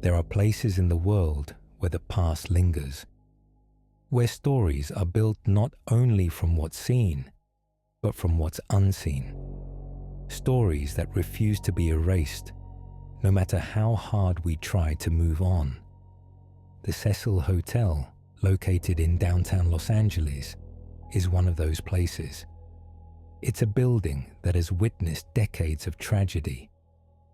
There are places in the world where the past lingers, where stories are built not only from what's seen, but from what's unseen. Stories that refuse to be erased, no matter how hard we try to move on. The Cecil Hotel, located in downtown Los Angeles, is one of those places. It's a building that has witnessed decades of tragedy,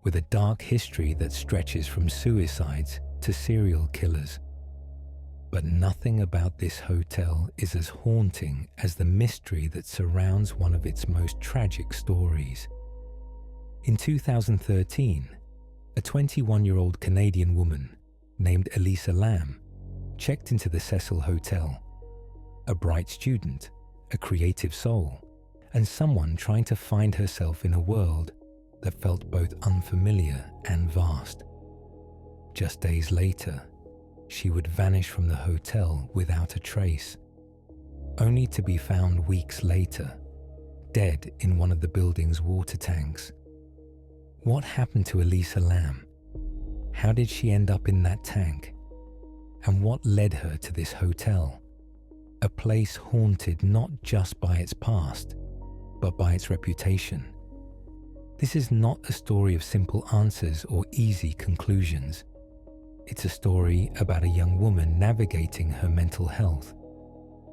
with a dark history that stretches from suicides to serial killers. But nothing about this hotel is as haunting as the mystery that surrounds one of its most tragic stories. In 2013, a 21-year-old Canadian woman named Elisa Lam checked into the Cecil Hotel. A bright student, a creative soul, and someone trying to find herself in a world that felt both unfamiliar and vast. Just days later, she would vanish from the hotel without a trace, only to be found weeks later, dead in one of the building's water tanks. What happened to Elisa Lam? How did she end up in that tank? And what led her to this hotel? A place haunted not just by its past, but by its reputation. This is not a story of simple answers or easy conclusions. It's a story about a young woman navigating her mental health.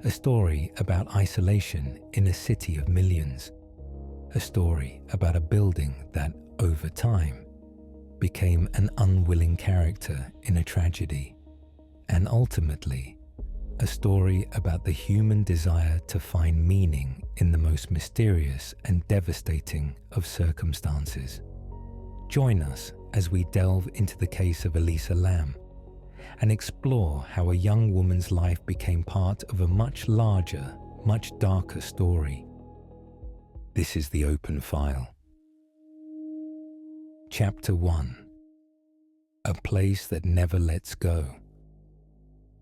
A story about isolation in a city of millions. A story about a building that, over time, became an unwilling character in a tragedy. And ultimately, a story about the human desire to find meaning in the most mysterious and devastating of circumstances. Join us as we delve into the case of Elisa Lam and explore how a young woman's life became part of a much larger, much darker story. This is The Open File. Chapter 1. A place that never lets go.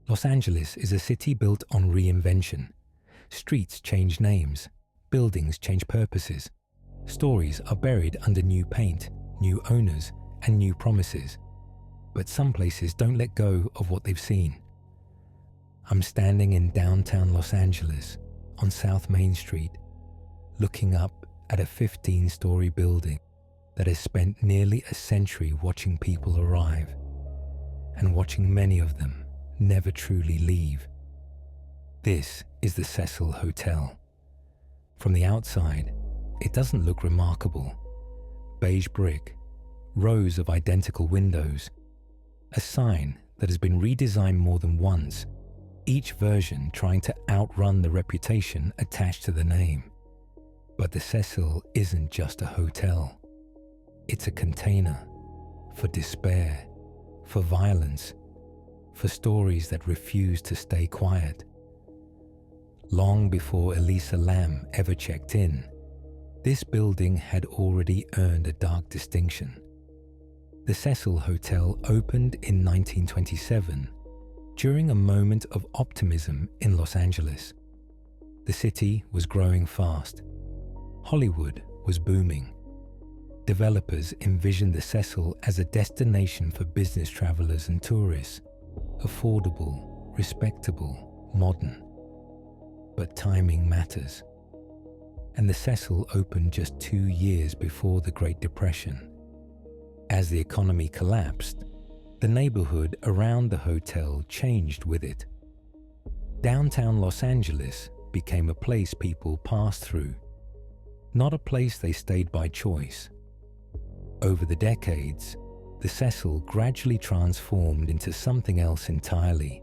Los Angeles is a city built on reinvention. Streets change names, buildings change purposes. Stories are buried under new paint, new owners, and new promises. But some places don't let go of what they've seen. I'm standing in downtown Los Angeles on South Main Street, looking up at a 15-story building that has spent nearly a century watching people arrive, and watching many of them never truly leave. This is the Cecil Hotel. From the outside, it doesn't look remarkable. Beige brick, rows of identical windows, a sign that has been redesigned more than once, each version trying to outrun the reputation attached to the name. But the Cecil isn't just a hotel. It's a container for despair, for violence, for stories that refuse to stay quiet. Long before Elisa Lam ever checked in, this building had already earned a dark distinction. The Cecil Hotel opened in 1927 during a moment of optimism in Los Angeles. The city was growing fast. Hollywood was booming. Developers envisioned the Cecil as a destination for business travelers and tourists. Affordable, respectable, modern. But timing matters. And the Cecil opened just 2 years before the Great Depression. As the economy collapsed, the neighborhood around the hotel changed with it. Downtown Los Angeles became a place people passed through, not a place they stayed by choice. Over the decades, the Cecil gradually transformed into something else entirely.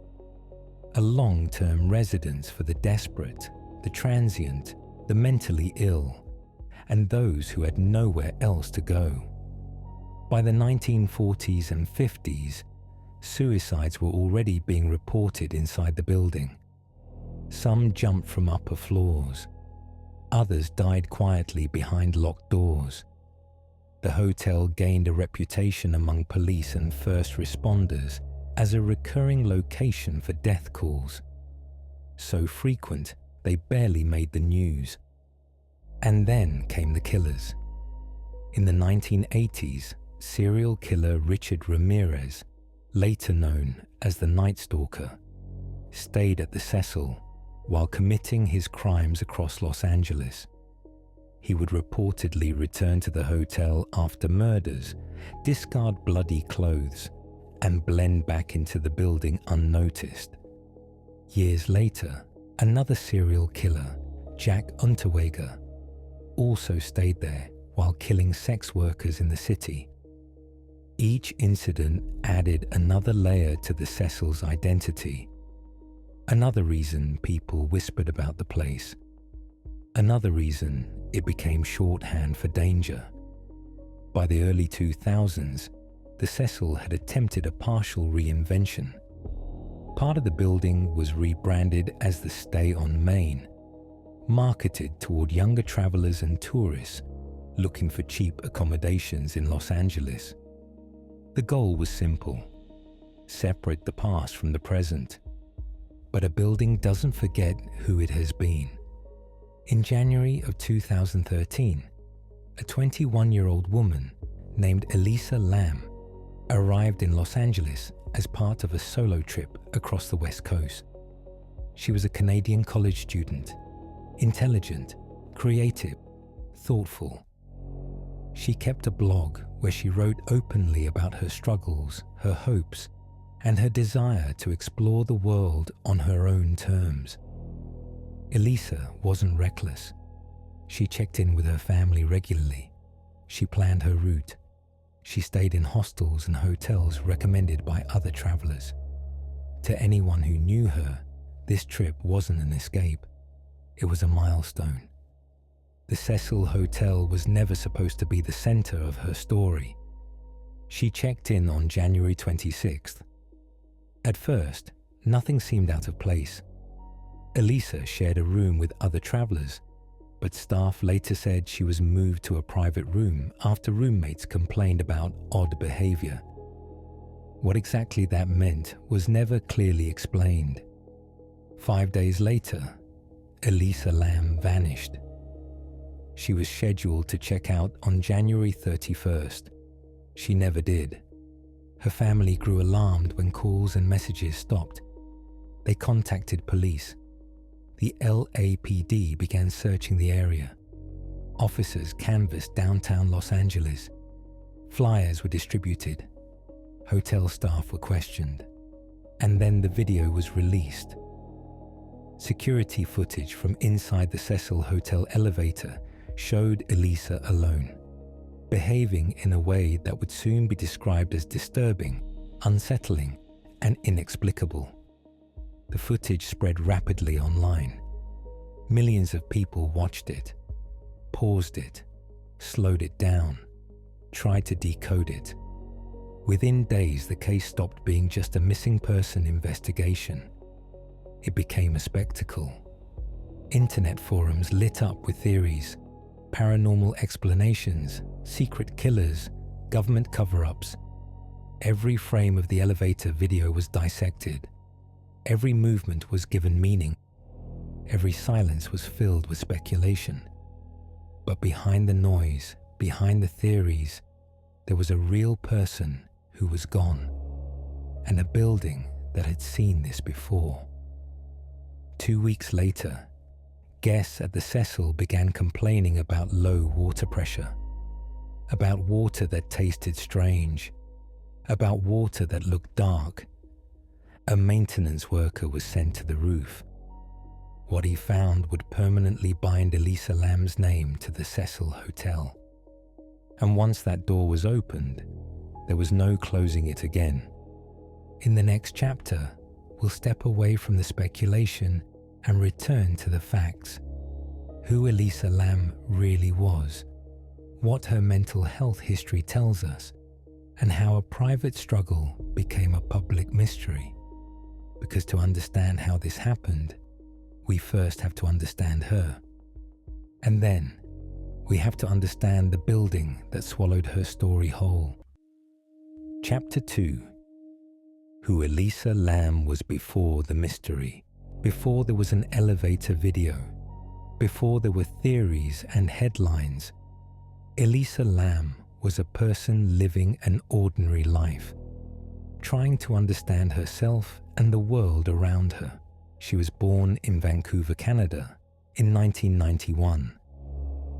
A long-term residence for the desperate, the transient, the mentally ill, and those who had nowhere else to go. By the 1940s and 50s, suicides were already being reported inside the building. Some jumped from upper floors. Others died quietly behind locked doors. The hotel gained a reputation among police and first responders as a recurring location for death calls. So frequent, they barely made the news. And then came the killers. In the 1980s, serial killer Richard Ramirez, later known as the Night Stalker, stayed at the Cecil while committing his crimes across Los Angeles. He would reportedly return to the hotel after murders, discard bloody clothes, and blend back into the building unnoticed. Years later, another serial killer, Jack Unterweger, also stayed there while killing sex workers in the city. Each incident added another layer to the Cecil's identity. Another reason people whispered about the place. Another reason it became shorthand for danger. By the early 2000s, the Cecil had attempted a partial reinvention. Part of the building was rebranded as the Stay on Main, marketed toward younger travelers and tourists looking for cheap accommodations in Los Angeles. The goal was simple: separate the past from the present. But a building doesn't forget who it has been. In January of 2013, a 21-year-old woman named Elisa Lam arrived in Los Angeles as part of a solo trip across the West Coast. She was a Canadian college student, intelligent, creative, thoughtful. She kept a blog where she wrote openly about her struggles, her hopes, and her desire to explore the world on her own terms. Elisa wasn't reckless. She checked in with her family regularly. She planned her route. She stayed in hostels and hotels recommended by other travelers. To anyone who knew her, this trip wasn't an escape. It was a milestone. The Cecil Hotel was never supposed to be the center of her story. She checked in on January 26th. At first, nothing seemed out of place. Elisa shared a room with other travelers, but staff later said she was moved to a private room after roommates complained about odd behavior. What exactly that meant was never clearly explained. 5 days later, Elisa Lam vanished. She was scheduled to check out on January 31st. She never did. Her family grew alarmed when calls and messages stopped. They contacted police. The LAPD began searching the area. Officers canvassed downtown Los Angeles. Flyers were distributed. Hotel staff were questioned. And then the video was released. Security footage from inside the Cecil Hotel elevator showed Elisa alone, behaving in a way that would soon be described as disturbing, unsettling, and inexplicable. The footage spread rapidly online. Millions of people watched it, paused it, slowed it down, tried to decode it. Within days, the case stopped being just a missing person investigation. It became a spectacle. Internet forums lit up with theories, paranormal explanations, secret killers, government cover-ups. Every frame of the elevator video was dissected. Every movement was given meaning. Every silence was filled with speculation. But behind the noise, behind the theories, there was a real person who was gone, and a building that had seen this before. 2 weeks later, guests at the Cecil began complaining about low water pressure, about water that tasted strange, about water that looked dark. A maintenance worker was sent to the roof. What he found would permanently bind Elisa Lam's name to the Cecil Hotel. And once that door was opened, there was no closing it again. In the next chapter, we'll step away from the speculation and return to the facts. Who Elisa Lam really was, what her mental health history tells us, and how a private struggle became a public mystery. Because to understand how this happened, we first have to understand her. And then, we have to understand the building that swallowed her story whole. Chapter 2. Who Elisa Lam was before the mystery, before there was an elevator video, before there were theories and headlines. Elisa Lam was a person living an ordinary life, trying to understand herself and the world around her. She was born in Vancouver, Canada, in 1991.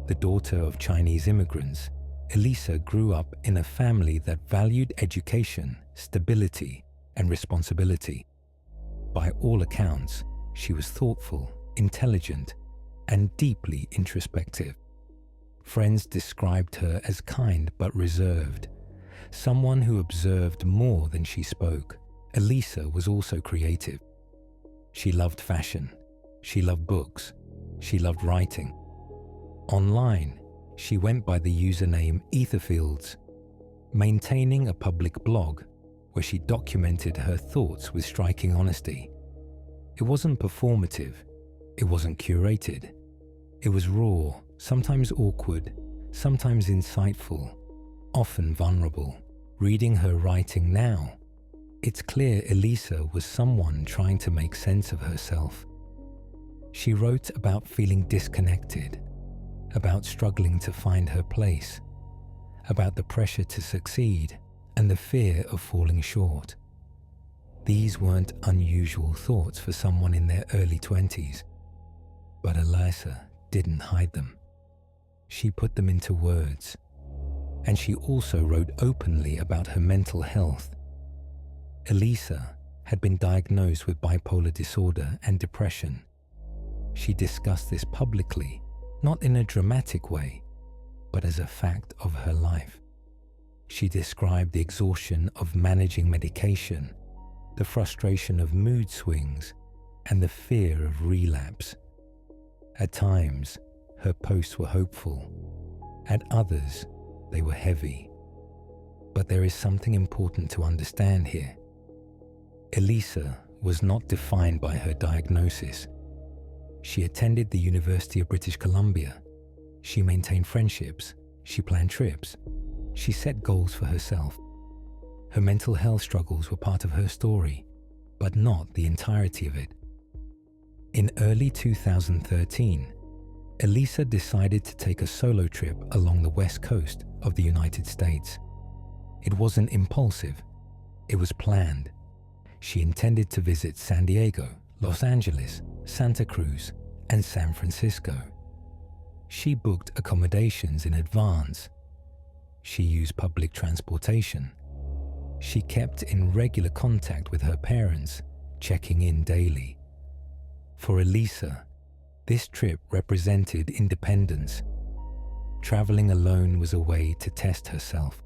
The daughter of Chinese immigrants, Elisa grew up in a family that valued education, stability, and responsibility. By all accounts, she was thoughtful, intelligent, and deeply introspective. Friends described her as kind but reserved, someone who observed more than she spoke. Elisa was also creative. She loved fashion, she loved books, she loved writing. Online, she went by the username Etherfields, maintaining a public blog where she documented her thoughts with striking honesty. It wasn't performative, it wasn't curated. It was raw, sometimes awkward, sometimes insightful, often vulnerable. Reading her writing now, it's clear Elisa was someone trying to make sense of herself. She wrote about feeling disconnected, about struggling to find her place, about the pressure to succeed and the fear of falling short. These weren't unusual thoughts for someone in their early 20s, but Elisa didn't hide them. She put them into words, and she also wrote openly about her mental health. Elisa had been diagnosed with bipolar disorder and depression. She discussed this publicly, not in a dramatic way, but as a fact of her life. She described the exhaustion of managing medication, the frustration of mood swings, and the fear of relapse. At times, her posts were hopeful. At others, they were heavy. But there is something important to understand here. Elisa was not defined by her diagnosis. She attended the University of British Columbia. She maintained friendships. She planned trips. She set goals for herself. Her mental health struggles were part of her story, but not the entirety of it. In early 2013, Elisa decided to take a solo trip along the west coast of the United States. It wasn't impulsive. It was planned. She intended to visit San Diego, Los Angeles, Santa Cruz, and San Francisco. She booked accommodations in advance. She used public transportation. She kept in regular contact with her parents, checking in daily. For Elisa, this trip represented independence. Traveling alone was a way to test herself,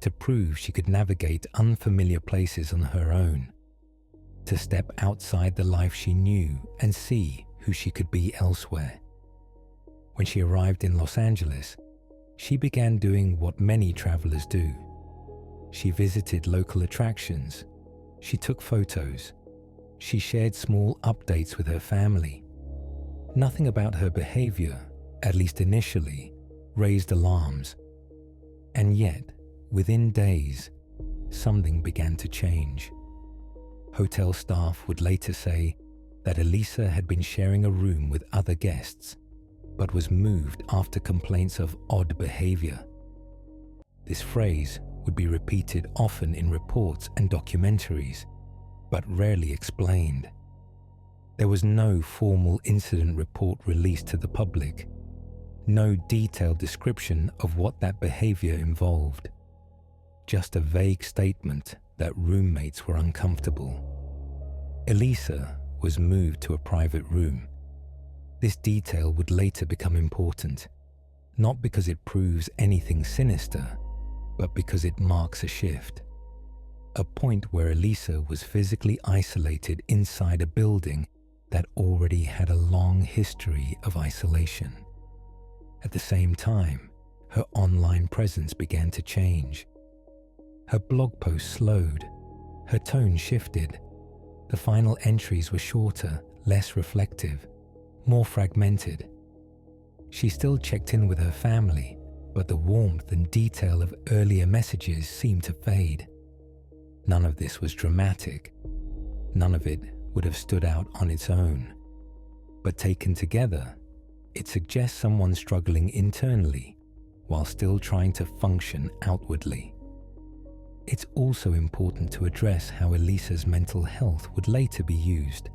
to prove she could navigate unfamiliar places on her own, to step outside the life she knew and see who she could be elsewhere. When she arrived in Los Angeles, she began doing what many travelers do. She visited local attractions. She took photos. She shared small updates with her family. Nothing about her behavior, at least initially, raised alarms. And yet, within days, something began to change. Hotel staff would later say that Elisa had been sharing a room with other guests, but was moved after complaints of odd behavior. This phrase would be repeated often in reports and documentaries, but rarely explained. There was no formal incident report released to the public, no detailed description of what that behavior involved, just a vague statement that roommates were uncomfortable. Elisa was moved to a private room. This detail would later become important, not because it proves anything sinister, but because it marks a shift. A point where Elisa was physically isolated inside a building that already had a long history of isolation. At the same time, her online presence began to change. Her blog posts slowed, her tone shifted. The final entries were shorter, less reflective, more fragmented. She still checked in with her family, but the warmth and detail of earlier messages seemed to fade. None of this was dramatic. None of it would have stood out on its own. But taken together, it suggests someone struggling internally while still trying to function outwardly. It's also important to address how Elisa's mental health would later be used.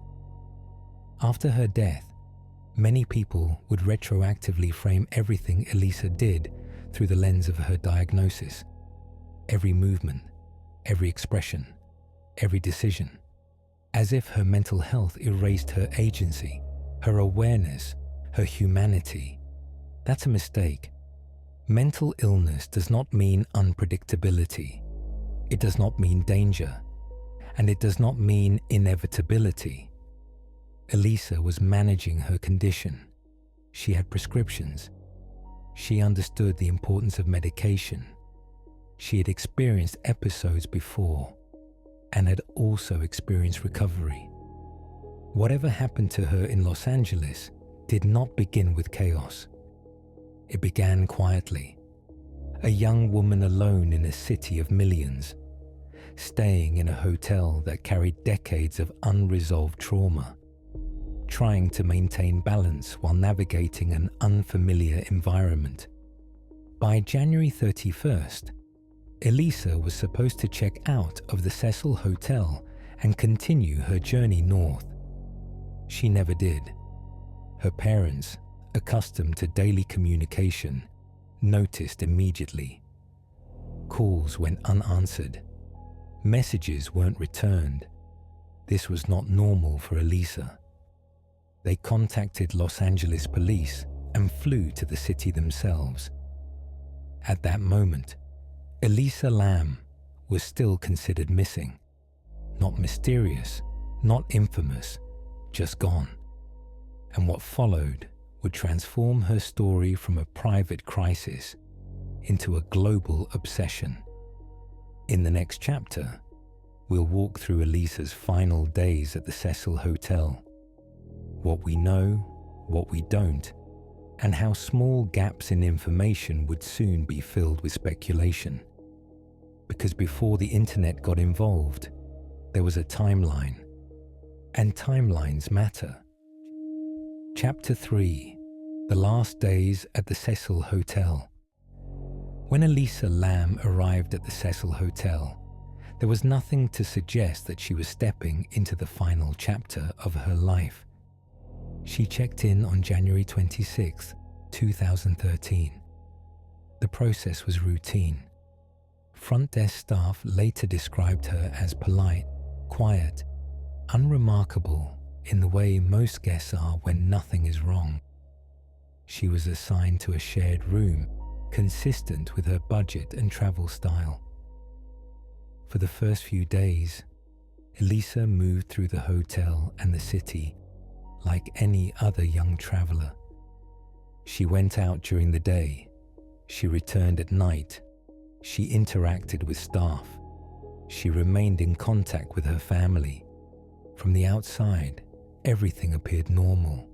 After her death, many people would retroactively frame everything Elisa did through the lens of her diagnosis. Every movement, every expression, every decision, as if her mental health erased her agency, her awareness, her humanity. That's a mistake. Mental illness does not mean unpredictability. It does not mean danger, and it does not mean inevitability. Elisa was managing her condition. She had prescriptions. She understood the importance of medication. She had experienced episodes before and had also experienced recovery. Whatever happened to her in Los Angeles did not begin with chaos. It began quietly. A young woman alone in a city of millions, staying in a hotel that carried decades of unresolved trauma, trying to maintain balance while navigating an unfamiliar environment. By January 31st, Elisa was supposed to check out of the Cecil Hotel and continue her journey north. She never did. Her parents, accustomed to daily communication, noticed immediately. Calls went unanswered. Messages weren't returned. This was not normal for Elisa. They contacted Los Angeles police and flew to the city themselves. At that moment, Elisa Lam was still considered missing. Not mysterious, not infamous, just gone. And what followed would transform her story from a private crisis into a global obsession. In the next chapter, we'll walk through Elisa's final days at the Cecil Hotel, what we know, what we don't, and how small gaps in information would soon be filled with speculation. Because before the internet got involved, there was a timeline, and timelines matter. Chapter 3: The Last Days at the Cecil Hotel. When Elisa Lam arrived at the Cecil Hotel, there was nothing to suggest that she was stepping into the final chapter of her life. She checked in on January 26, 2013. The process was routine. Front desk staff later described her as polite, quiet, unremarkable in the way most guests are when nothing is wrong. She was assigned to a shared room consistent with her budget and travel style. For the first few days, Elisa moved through the hotel and the city like any other young traveler. She went out during the day. She returned at night. She interacted with staff. She remained in contact with her family. From the outside, everything appeared normal.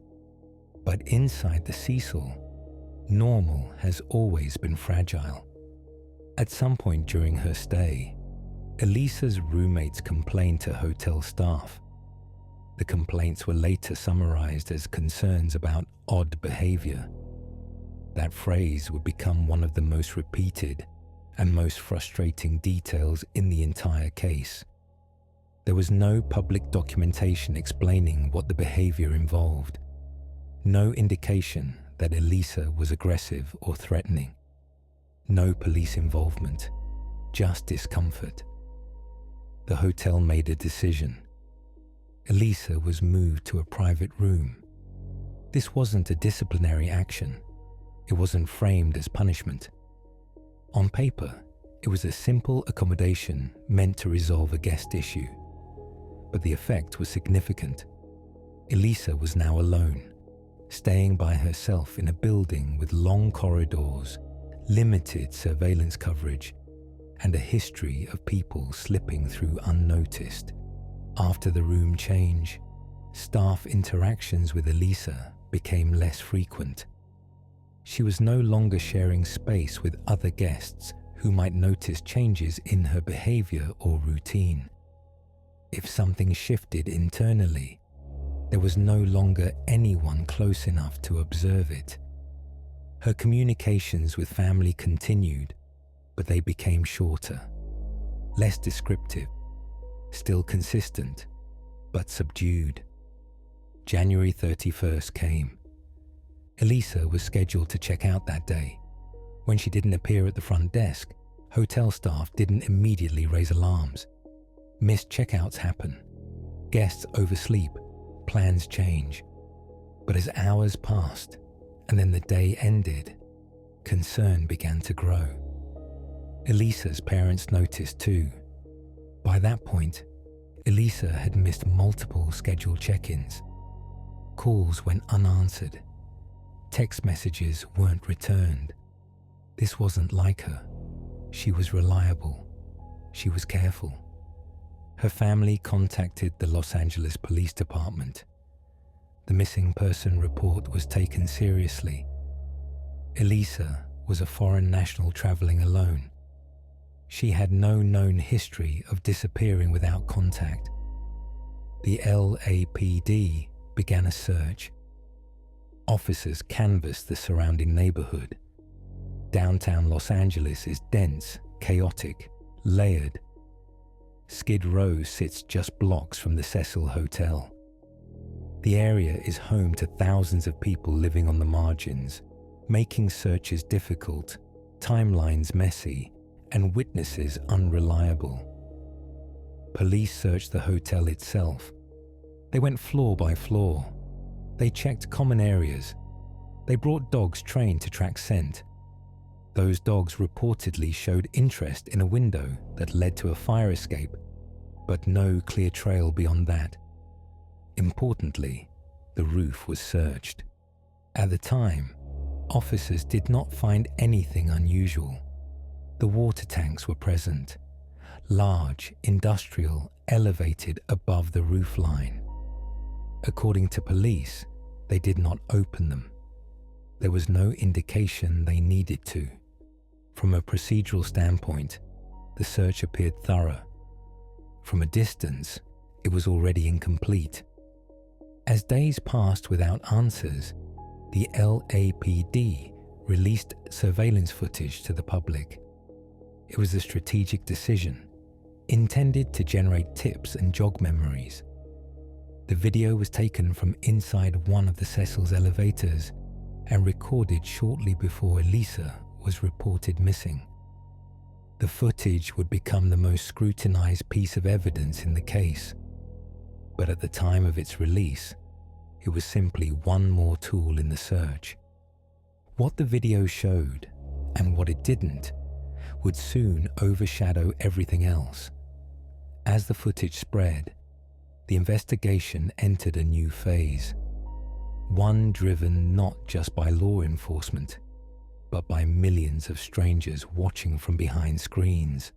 But inside the Cecil, normal has always been fragile. At some point during her stay, Elisa's roommates complained to hotel staff. The complaints were later summarized as concerns about odd behavior. That phrase would become one of the most repeated and most frustrating details in the entire case. There was no public documentation explaining what the behavior involved. No indication that Elisa was aggressive or threatening. No police involvement, just discomfort. The hotel made a decision. Elisa was moved to a private room. This wasn't a disciplinary action. It wasn't framed as punishment. On paper, it was a simple accommodation meant to resolve a guest issue. But the effect was significant. Elisa was now alone, staying by herself in a building with long corridors, limited surveillance coverage, and a history of people slipping through unnoticed. After the room change, staff interactions with Elisa became less frequent. She was no longer sharing space with other guests who might notice changes in her behavior or routine. If something shifted internally, there was no longer anyone close enough to observe it. Her communications with family continued, but they became shorter. less descriptive, still consistent, but subdued. January 31st came. Elisa was scheduled to check out that day. When she didn't appear at the front desk, hotel staff didn't immediately raise alarms. Missed checkouts happen. Guests oversleep. Plans change. But as hours passed, and then the day ended, concern began to grow. Elisa's parents noticed too. By that point, Elisa had missed multiple scheduled check-ins. Calls went unanswered. Text messages weren't returned. This wasn't like her. She was reliable. She was careful. Her family contacted the Los Angeles Police Department. The missing person report was taken seriously. Elisa was a foreign national traveling alone. She had no known history of disappearing without contact. The LAPD began a search. Officers canvassed the surrounding neighborhood. Downtown Los Angeles is dense, chaotic, layered. Skid Row sits just blocks from the Cecil Hotel. The area is home to thousands of people living on the margins, making searches difficult, timelines messy, and witnesses unreliable. Police searched the hotel itself. They went floor by floor. They checked common areas. They brought dogs trained to track scent. Those dogs reportedly showed interest in a window that led to a fire escape, but no clear trail beyond that. Importantly, the roof was searched. At the time, officers did not find anything unusual. The water tanks were present, large, industrial, elevated above the roof line. According to police, they did not open them. There was no indication they needed to. From a procedural standpoint, the search appeared thorough. From a distance, it was already incomplete. As days passed without answers, the LAPD released surveillance footage to the public. It was a strategic decision, intended to generate tips and jog memories. The video was taken from inside one of the Cecil's elevators and recorded shortly before Elisa was reported missing. The footage would become the most scrutinized piece of evidence in the case. But at the time of its release, it was simply one more tool in the search. What the video showed, and what it didn't, would soon overshadow everything else. As the footage spread, the investigation entered a new phase. One driven not just by law enforcement, but by millions of strangers watching from behind screens.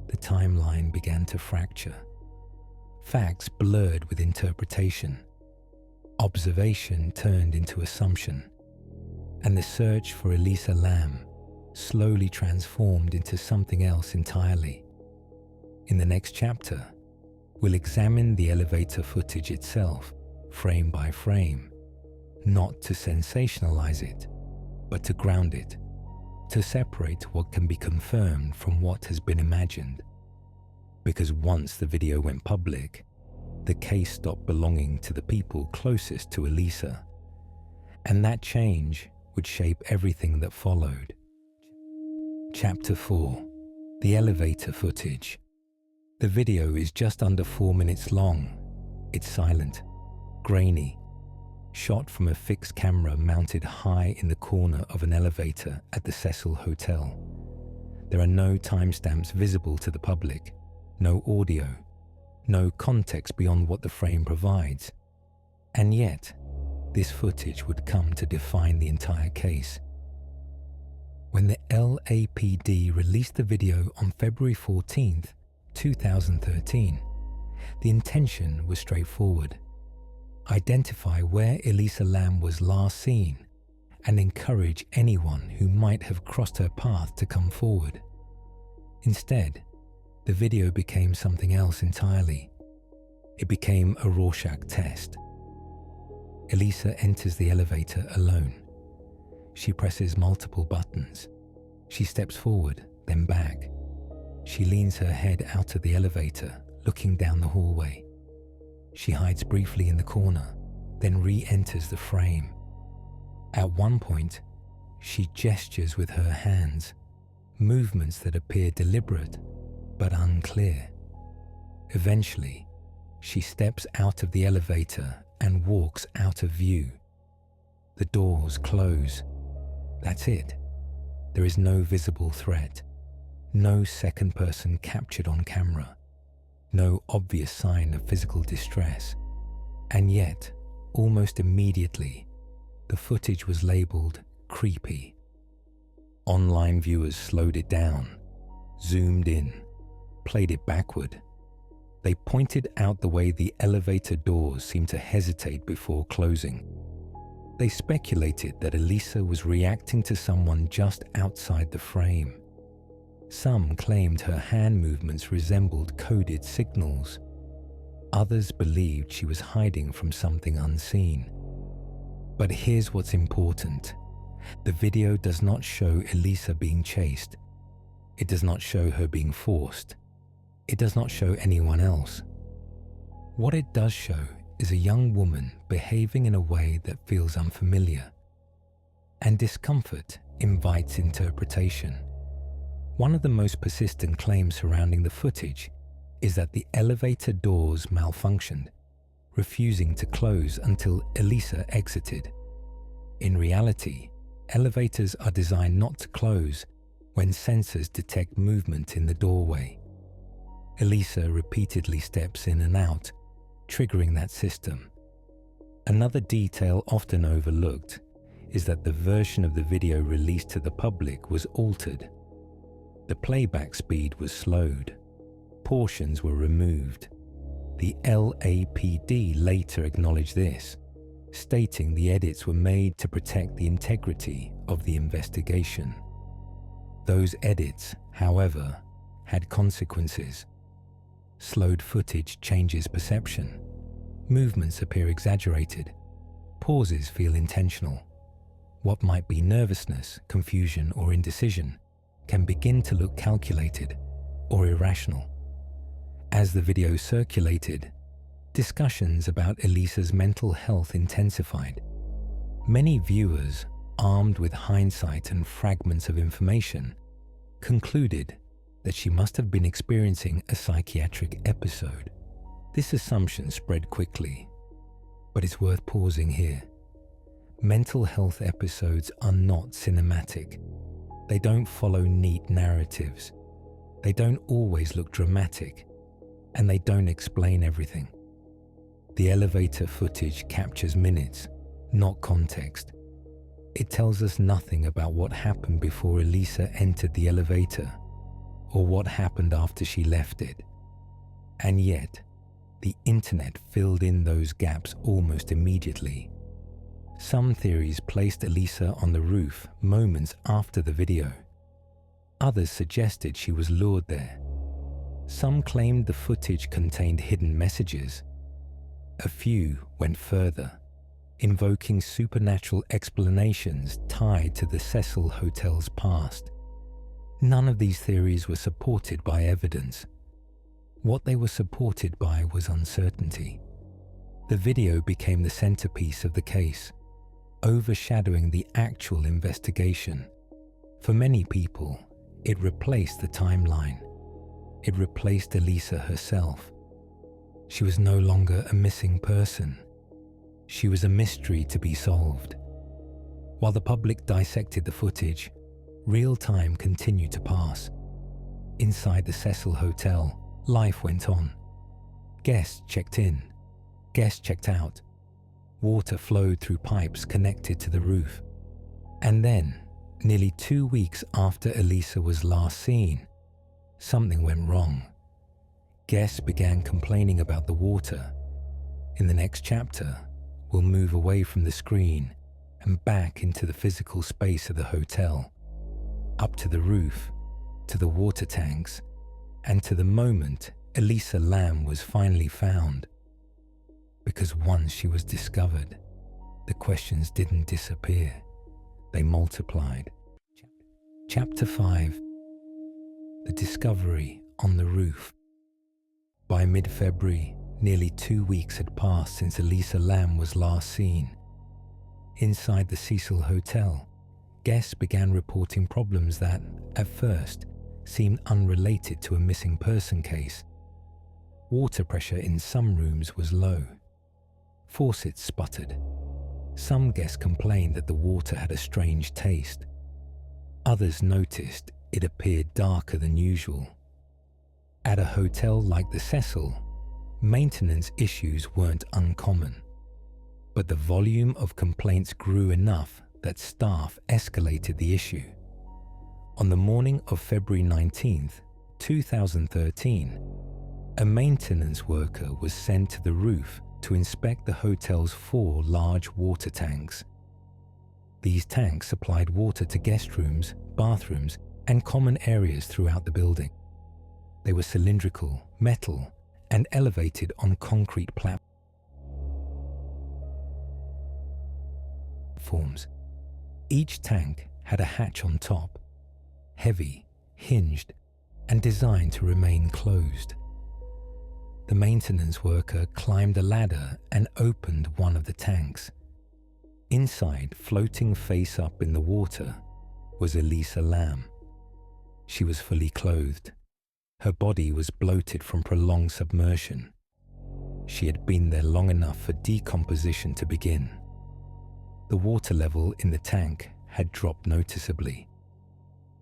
The timeline began to fracture. Facts blurred with interpretation. Observation turned into assumption. And the search for Elisa Lam slowly transformed into something else entirely. In the next chapter, we'll examine the elevator footage itself, frame by frame, not to sensationalize it, but to ground it, to separate what can be confirmed from what has been imagined. Because once the video went public, the case stopped belonging to the people closest to Elisa, and that change would shape everything that followed. Chapter 4. The elevator footage. The video is just under 4 minutes long. It's silent, grainy, shot from a fixed camera mounted high in the corner of an elevator at the Cecil Hotel. There are no timestamps visible to the public, no audio, no context beyond what the frame provides. And yet, this footage would come to define the entire case. When the LAPD released the video on February 14th, 2013, the intention was straightforward. Identify where Elisa Lam was last seen and encourage anyone who might have crossed her path to come forward. Instead, the video became something else entirely. It became a Rorschach test. Elisa enters the elevator alone. She presses multiple buttons. She steps forward, then back. She leans her head out of the elevator, looking down the hallway. She hides briefly in the corner, then re-enters the frame. At one point, she gestures with her hands, movements that appear deliberate but unclear. Eventually, she steps out of the elevator and walks out of view. The doors close. That's it. There is no visible threat, no second person captured on camera, no obvious sign of physical distress. And yet, almost immediately, the footage was labeled creepy. Online viewers slowed it down, zoomed in, played it backward. They pointed out the way the elevator doors seemed to hesitate before closing. They speculated that Elisa was reacting to someone just outside the frame. Some claimed her hand movements resembled coded signals. Others believed she was hiding from something unseen. But here's what's important. The video does not show Elisa being chased. It does not show her being forced. It does not show anyone else. What it does show is a young woman behaving in a way that feels unfamiliar. And discomfort invites interpretation. One of the most persistent claims surrounding the footage is that the elevator doors malfunctioned, refusing to close until Elisa exited. In reality, elevators are designed not to close when sensors detect movement in the doorway. Elisa repeatedly steps in and out, triggering that system. Another detail often overlooked is that the version of the video released to the public was altered. The playback speed was slowed. Portions were removed. The LAPD later acknowledged this, stating the edits were made to protect the integrity of the investigation. Those edits, however, had consequences. Slowed footage changes perception. Movements appear exaggerated. Pauses feel intentional. What might be nervousness, confusion, or indecision can begin to look calculated or irrational. As the video circulated, discussions about Elisa's mental health intensified. Many viewers, armed with hindsight and fragments of information, concluded that she must have been experiencing a psychiatric episode. This assumption spread quickly, but it's worth pausing here. Mental health episodes are not cinematic. They don't follow neat narratives. They don't always look dramatic, and they don't explain everything. The elevator footage captures minutes, not context. It tells us nothing about what happened before Elisa entered the elevator, or what happened after she left it. And yet, the internet filled in those gaps almost immediately. Some theories placed Elisa on the roof moments after the video. Others suggested she was lured there. Some claimed the footage contained hidden messages. A few went further, invoking supernatural explanations tied to the Cecil Hotel's past. None of these theories were supported by evidence. What they were supported by was uncertainty. The video became the centerpiece of the case, overshadowing the actual investigation. For many people, it replaced the timeline. It replaced Elisa herself. She was no longer a missing person. She was a mystery to be solved. While the public dissected the footage, real time continued to pass. Inside the Cecil Hotel, life went on. Guests checked in. Guests checked out. Water flowed through pipes connected to the roof. And then, nearly 2 weeks after Elisa was last seen, something went wrong. Guests began complaining about the water. In the next chapter, we'll move away from the screen and back into the physical space of the hotel, up to the roof, to the water tanks, and to the moment Elisa Lam was finally found. Because once she was discovered, the questions didn't disappear, they multiplied. Chapter 5. The discovery on the roof. By mid-February, nearly 2 weeks had passed since Elisa Lam was last seen. Inside the Cecil Hotel, guests began reporting problems that, at first, seemed unrelated to a missing person case. Water pressure in some rooms was low. Faucets sputtered. Some guests complained that the water had a strange taste. Others noticed it appeared darker than usual. At a hotel like the Cecil, maintenance issues weren't uncommon. But the volume of complaints grew enough that staff escalated the issue. On the morning of February 19th, 2013, a maintenance worker was sent to the roof to inspect the hotel's 4 large water tanks. These tanks supplied water to guest rooms, bathrooms, and common areas throughout the building. They were cylindrical, metal, and elevated on concrete platforms. Each tank had a hatch on top, heavy, hinged, and designed to remain closed. The maintenance worker climbed a ladder and opened one of the tanks. Inside, floating face up in the water, was Elisa Lam. She was fully clothed. Her body was bloated from prolonged submersion. She had been there long enough for decomposition to begin. The water level in the tank had dropped noticeably.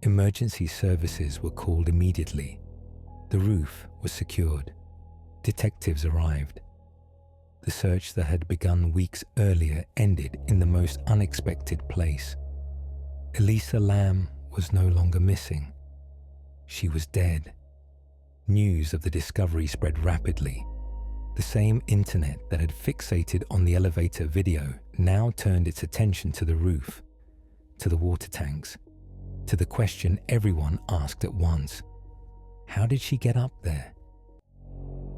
Emergency services were called immediately. The roof was secured. Detectives arrived. The search that had begun weeks earlier ended in the most unexpected place. Elisa Lam was no longer missing. She was dead. News of the discovery spread rapidly. The same internet that had fixated on the elevator video now turned its attention to the roof, to the water tanks, to the question everyone asked at once: how did she get up there?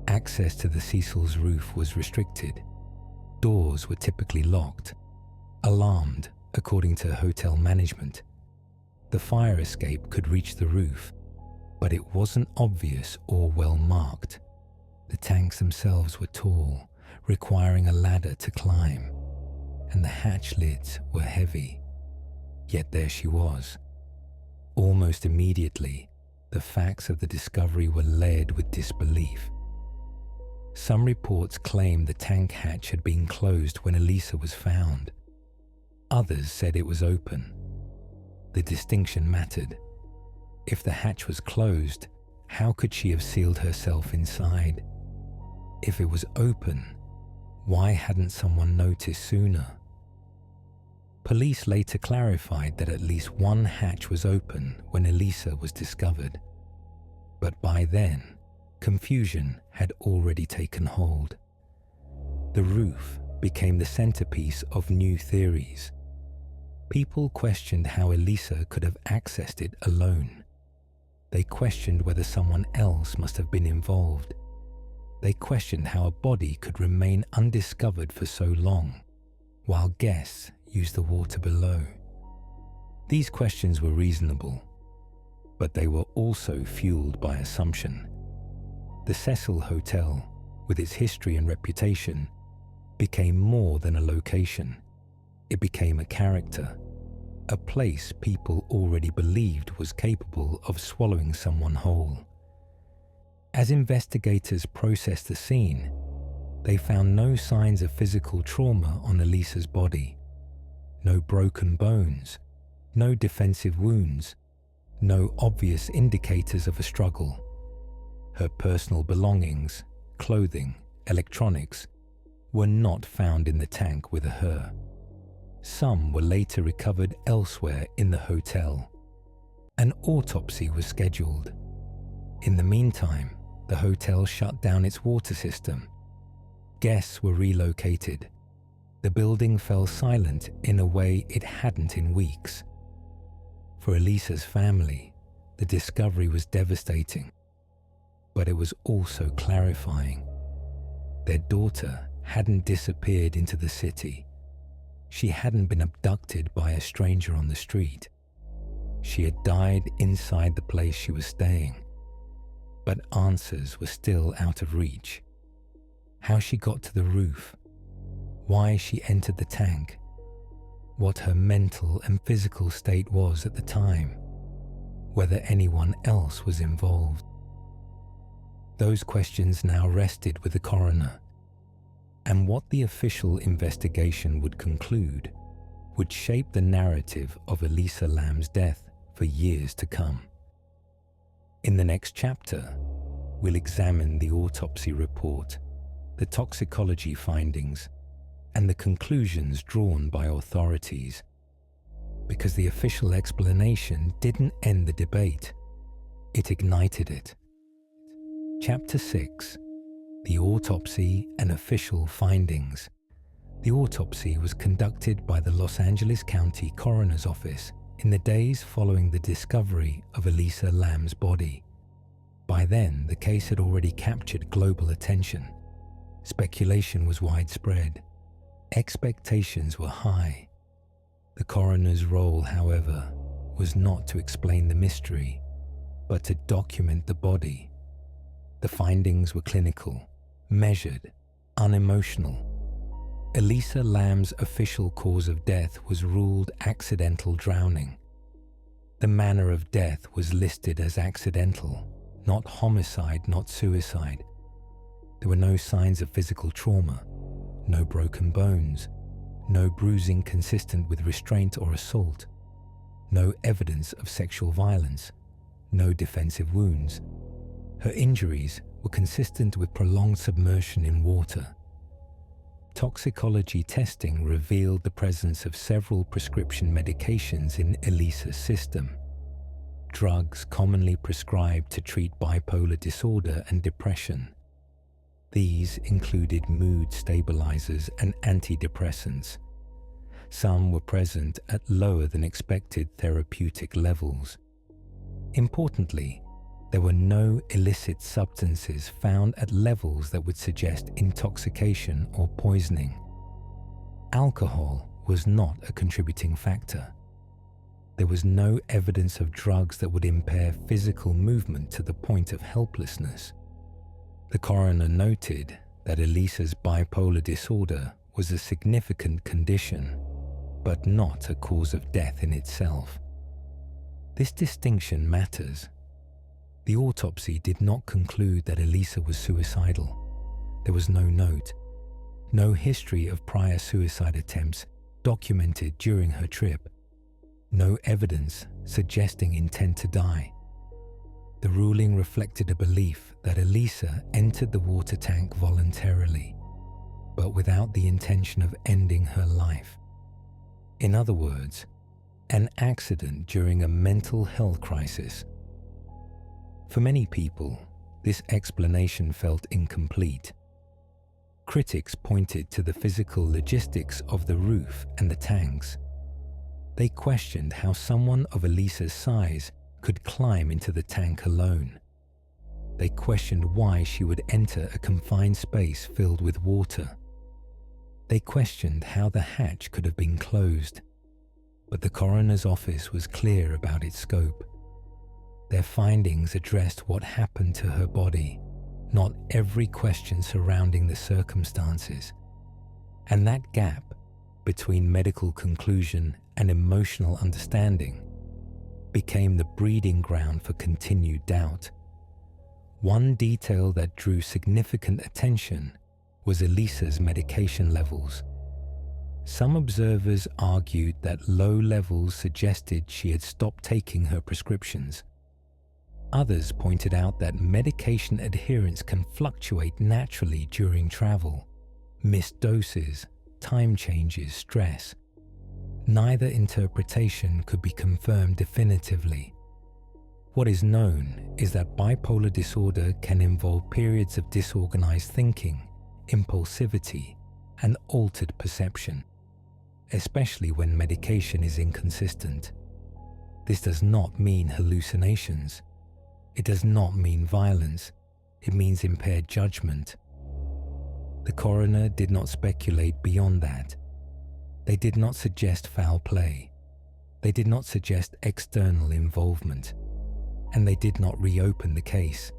Access to the Cecil's roof was restricted. Doors were typically locked, alarmed according to hotel management. The fire escape could reach the roof, but it wasn't obvious or well marked. The tanks themselves were tall, requiring a ladder to climb, and the hatch lids were heavy. Yet there she was. Almost immediately, the facts of the discovery were layered with disbelief. Some reports claimed the tank hatch had been closed when Elisa was found. Others said it was open. The distinction mattered. If the hatch was closed, how could she have sealed herself inside? If it was open, why hadn't someone noticed sooner? Police later clarified that at least one hatch was open when Elisa was discovered. But by then, confusion had already taken hold. The roof became the centerpiece of new theories. People questioned how Elisa could have accessed it alone. They questioned whether someone else must have been involved. They questioned how a body could remain undiscovered for so long, while guests used the water below. These questions were reasonable, but they were also fueled by assumption. The Cecil Hotel, with its history and reputation, became more than a location. It became a character, a place people already believed was capable of swallowing someone whole. As investigators processed the scene, they found no signs of physical trauma on Elisa's body. No broken bones, no defensive wounds, no obvious indicators of a struggle. Her personal belongings, clothing, electronics, were not found in the tank with her. Some were later recovered elsewhere in the hotel. An autopsy was scheduled. In the meantime, the hotel shut down its water system. Guests were relocated. The building fell silent in a way it hadn't in weeks. For Elisa's family, the discovery was devastating, but it was also clarifying. Their daughter hadn't disappeared into the city. She hadn't been abducted by a stranger on the street. She had died inside the place she was staying. but answers were still out of reach. How she got to the roof, why she entered the tank, what her mental and physical state was at the time, whether anyone else was involved. Those questions now rested with the coroner, and what the official investigation would conclude would shape the narrative of Elisa Lam's death for years to come. In the next chapter, we'll examine the autopsy report, the toxicology findings, and the conclusions drawn by authorities, because the official explanation didn't end the debate, it ignited it. Chapter 6. The Autopsy and Official Findings. The autopsy was conducted by the Los Angeles County Coroner's Office in the days following the discovery of Elisa Lam's body. By then, the case had already captured global attention. Speculation was widespread. Expectations were high. The coroner's role, however, was not to explain the mystery, but to document the body. The findings were clinical, measured, unemotional. Elisa Lam's official cause of death was ruled accidental drowning. The manner of death was listed as accidental, not homicide, not suicide. There were no signs of physical trauma, no broken bones, no bruising consistent with restraint or assault, no evidence of sexual violence, no defensive wounds. Her injuries were consistent with prolonged submersion in water. Toxicology testing revealed the presence of several prescription medications in Elisa's system, drugs commonly prescribed to treat bipolar disorder and depression. These included mood stabilizers and antidepressants. Some were present at lower than expected therapeutic levels. Importantly, there were no illicit substances found at levels that would suggest intoxication or poisoning. Alcohol was not a contributing factor. There was no evidence of drugs that would impair physical movement to the point of helplessness. The coroner noted that Elisa's bipolar disorder was a significant condition, but not a cause of death in itself. This distinction matters. The autopsy did not conclude that Elisa was suicidal. There was no note, no history of prior suicide attempts documented during her trip, no evidence suggesting intent to die. The ruling reflected a belief that Elisa entered the water tank voluntarily, but without the intention of ending her life. In other words, an accident during a mental health crisis. For many people, this explanation felt incomplete. Critics pointed to the physical logistics of the roof and the tanks. They questioned how someone of Elisa's size could climb into the tank alone. They questioned why she would enter a confined space filled with water. They questioned how the hatch could have been closed. But the coroner's office was clear about its scope. Their findings addressed what happened to her body, not every question surrounding the circumstances. And that gap between medical conclusion and emotional understanding became the breeding ground for continued doubt. One detail that drew significant attention was Elisa's medication levels. Some observers argued that low levels suggested she had stopped taking her prescriptions. Others pointed out that medication adherence can fluctuate naturally during travel, missed doses, time changes, stress. Neither interpretation could be confirmed definitively. What is known is that bipolar disorder can involve periods of disorganized thinking, impulsivity, and altered perception, especially when medication is inconsistent. This does not mean hallucinations. It does not mean violence. It means impaired judgment. The coroner did not speculate beyond that. They did not suggest foul play. They did not suggest external involvement. And they did not reopen the case.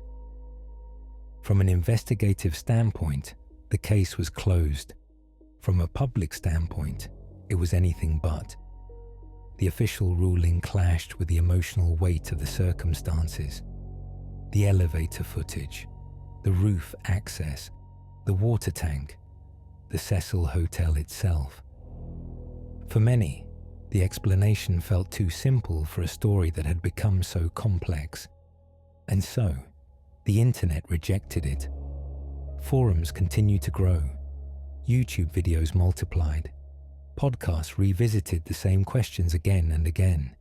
From an investigative standpoint, the case was closed. From a public standpoint, it was anything but. The official ruling clashed with the emotional weight of the circumstances. The elevator footage, the roof access, the water tank, the Cecil Hotel itself. For many, the explanation felt too simple for a story that had become so complex. And so, the internet rejected it. Forums continued to grow. YouTube videos multiplied. Podcasts revisited the same questions again and again.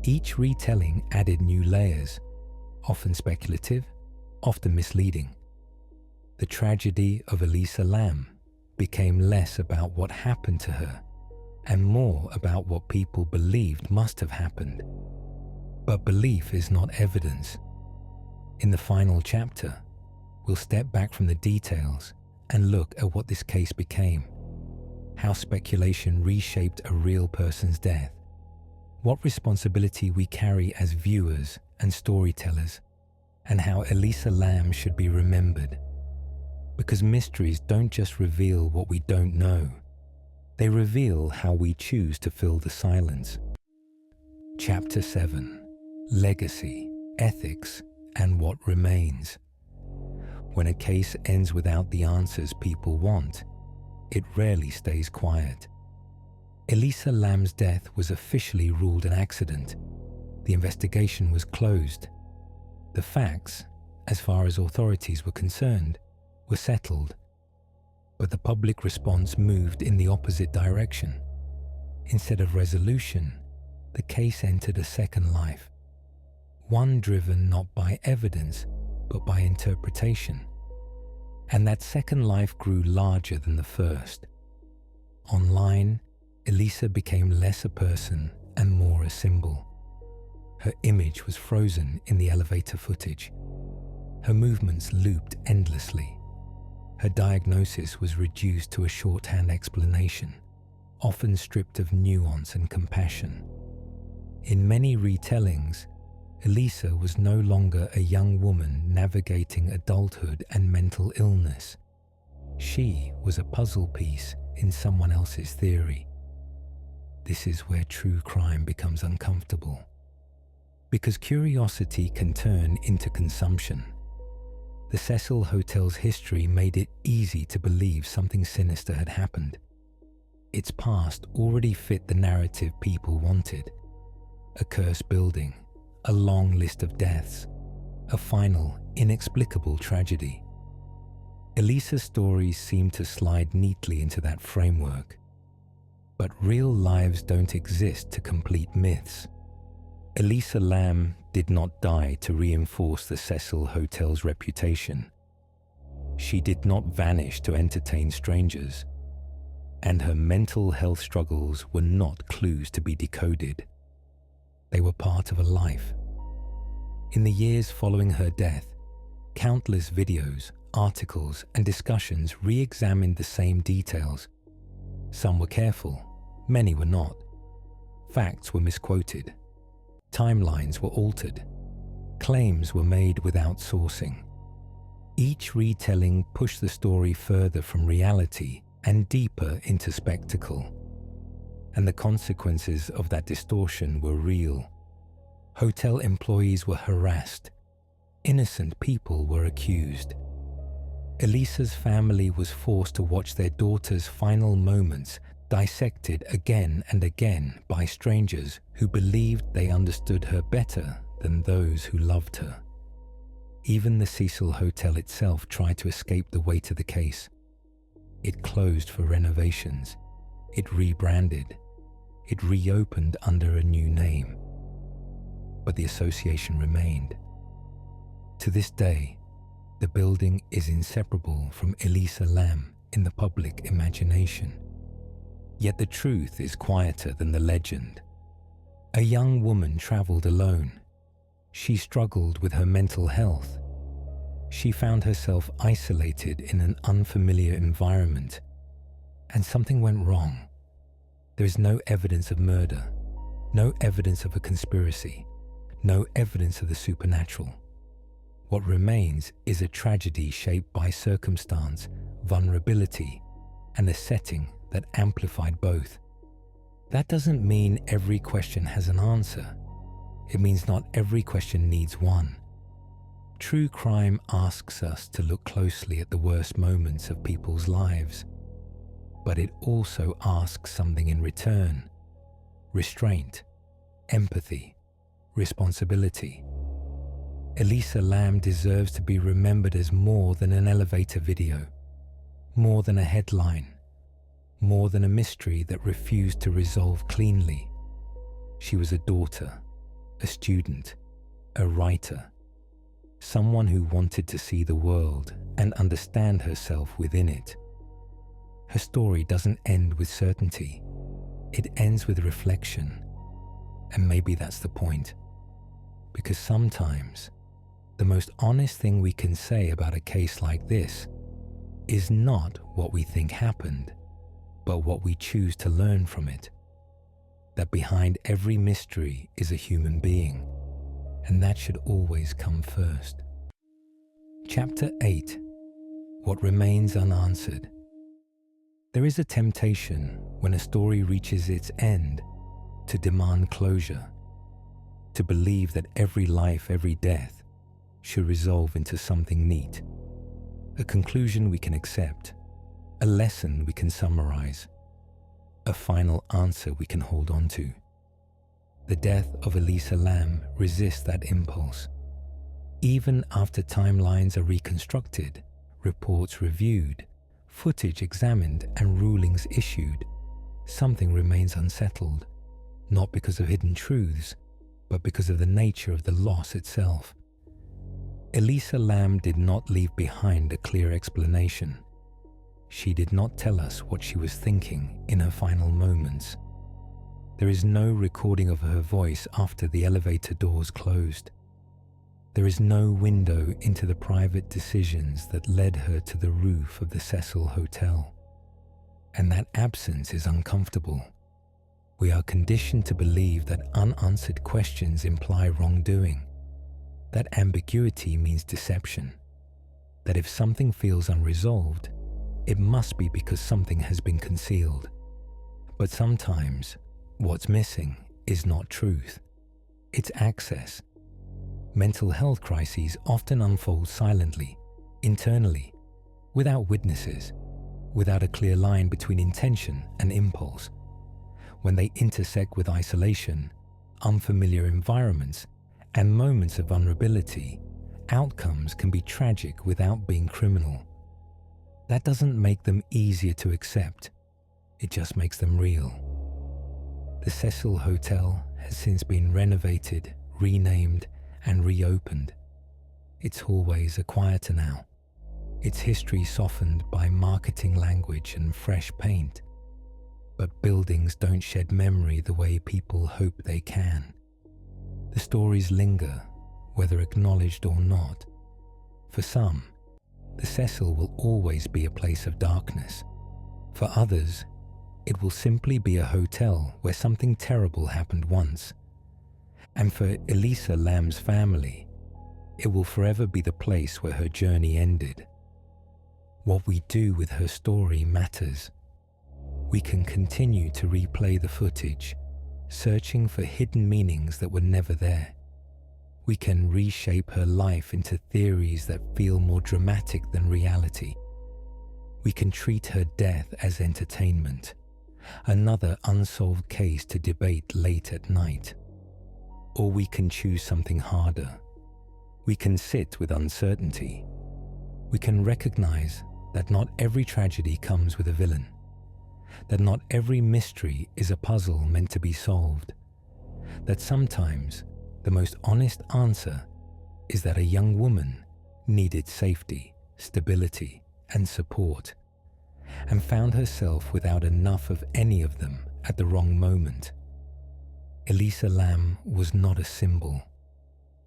Each retelling added new layers, often speculative, often misleading. The tragedy of Elisa Lam became less about what happened to her and more about what people believed must have happened. But belief is not evidence. In the final chapter, we'll step back from the details and look at what this case became, how speculation reshaped a real person's death, what responsibility we carry as viewers and storytellers, and how Elisa Lam should be remembered. Because mysteries don't just reveal what we don't know, they reveal how we choose to fill the silence. Chapter 7: Legacy, Ethics, and What Remains. When a case ends without the answers people want, it rarely stays quiet. Elisa Lam's death was officially ruled an accident. The investigation was closed. The facts, as far as authorities were concerned, were settled. But the public response moved in the opposite direction. Instead of resolution, the case entered a second life. One driven not by evidence, but by interpretation. And that second life grew larger than the first. Online, Elisa became less a person and more a symbol. Her image was frozen in the elevator footage. Her movements looped endlessly. Her diagnosis was reduced to a shorthand explanation, often stripped of nuance and compassion. In many retellings, Elisa was no longer a young woman navigating adulthood and mental illness. She was a puzzle piece in someone else's theory. This is where true crime becomes uncomfortable. Because curiosity can turn into consumption. The Cecil Hotel's history made it easy to believe something sinister had happened. Its past already fit the narrative people wanted. A cursed building, a long list of deaths, a final, inexplicable tragedy. Elisa's stories seemed to slide neatly into that framework. But real lives don't exist to complete myths. Elisa Lam did not die to reinforce the Cecil Hotel's reputation. She did not vanish to entertain strangers. And her mental health struggles were not clues to be decoded. They were part of a life. In the years following her death, countless videos, articles, and discussions re-examined the same details. Some were careful, many were not. Facts were misquoted. Timelines were altered. Claims were made without sourcing. Each retelling pushed the story further from reality and deeper into spectacle. And the consequences of that distortion were real. Hotel employees were harassed. Innocent people were accused. Elisa's family was forced to watch their daughter's final moments dissected again and again by strangers who believed they understood her better than those who loved her. Even the Cecil Hotel itself tried to escape the weight of the case. It closed for renovations. It rebranded. It reopened under a new name. But the association remained. To this day, the building is inseparable from Elisa Lam in the public imagination. Yet the truth is quieter than the legend. A young woman traveled alone. She struggled with her mental health. She found herself isolated in an unfamiliar environment, and something went wrong. There is no evidence of murder, no evidence of a conspiracy, no evidence of the supernatural. What remains is a tragedy shaped by circumstance, vulnerability, and a setting that amplified both. That doesn't mean every question has an answer. It means not every question needs one. True crime asks us to look closely at the worst moments of people's lives, but it also asks something in return: restraint, empathy, responsibility. Elisa Lam deserves to be remembered as more than an elevator video, more than a headline, more than a mystery that refused to resolve cleanly. She was a daughter, a student, a writer, someone who wanted to see the world and understand herself within it. Her story doesn't end with certainty. It ends with reflection. And maybe that's the point. Because sometimes the most honest thing we can say about a case like this is not what we think happened, but what we choose to learn from it. That behind every mystery is a human being, and that should always come first. Chapter 8. What remains unanswered. There is a temptation when a story reaches its end to demand closure, to believe that every life, every death should resolve into something neat, a conclusion we can accept, a lesson we can summarize, a final answer we can hold on to. The death of Elisa Lam resists that impulse. Even after timelines are reconstructed, reports reviewed, footage examined, and rulings issued, something remains unsettled, not because of hidden truths, but because of the nature of the loss itself. Elisa Lam did not leave behind a clear explanation. She did not tell us what she was thinking in her final moments. There is no recording of her voice after the elevator doors closed. There is no window into the private decisions that led her to the roof of the Cecil Hotel. And that absence is uncomfortable. We are conditioned to believe that unanswered questions imply wrongdoing, that ambiguity means deception, that if something feels unresolved, it must be because something has been concealed. But sometimes, what's missing is not truth, it's access. Mental health crises often unfold silently, internally, without witnesses, without a clear line between intention and impulse. When they intersect with isolation, unfamiliar environments, and moments of vulnerability, outcomes can be tragic without being criminal. That doesn't make them easier to accept, it just makes them real. The Cecil Hotel has since been renovated, renamed, and reopened. Its hallways are quieter now, its history softened by marketing language and fresh paint. But buildings don't shed memory the way people hope they can. The stories linger, whether acknowledged or not. For some, the Cecil will always be a place of darkness. For others, it will simply be a hotel where something terrible happened once. And for Elisa Lam's family, it will forever be the place where her journey ended. What we do with her story matters. We can continue to replay the footage, searching for hidden meanings that were never there. We can reshape her life into theories that feel more dramatic than reality. We can treat her death as entertainment, another unsolved case to debate late at night. Or we can choose something harder. We can sit with uncertainty. We can recognize that not every tragedy comes with a villain, that not every mystery is a puzzle meant to be solved, that sometimes the most honest answer is that a young woman needed safety, stability, and support, and found herself without enough of any of them at the wrong moment. Elisa Lam was not a symbol.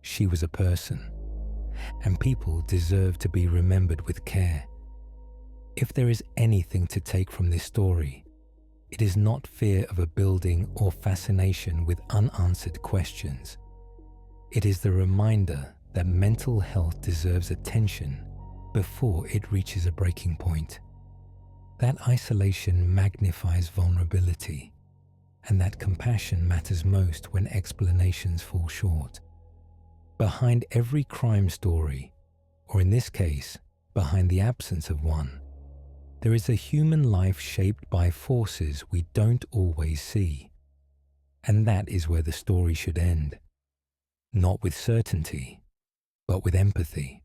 She was a person, and people deserve to be remembered with care. If there is anything to take from this story, it is not fear of a building or fascination with unanswered questions. It is the reminder that mental health deserves attention before it reaches a breaking point. That isolation magnifies vulnerability, and that compassion matters most when explanations fall short. Behind every crime story, or in this case, behind the absence of one, there is a human life shaped by forces we don't always see. And that is where the story should end. Not with certainty, but with empathy.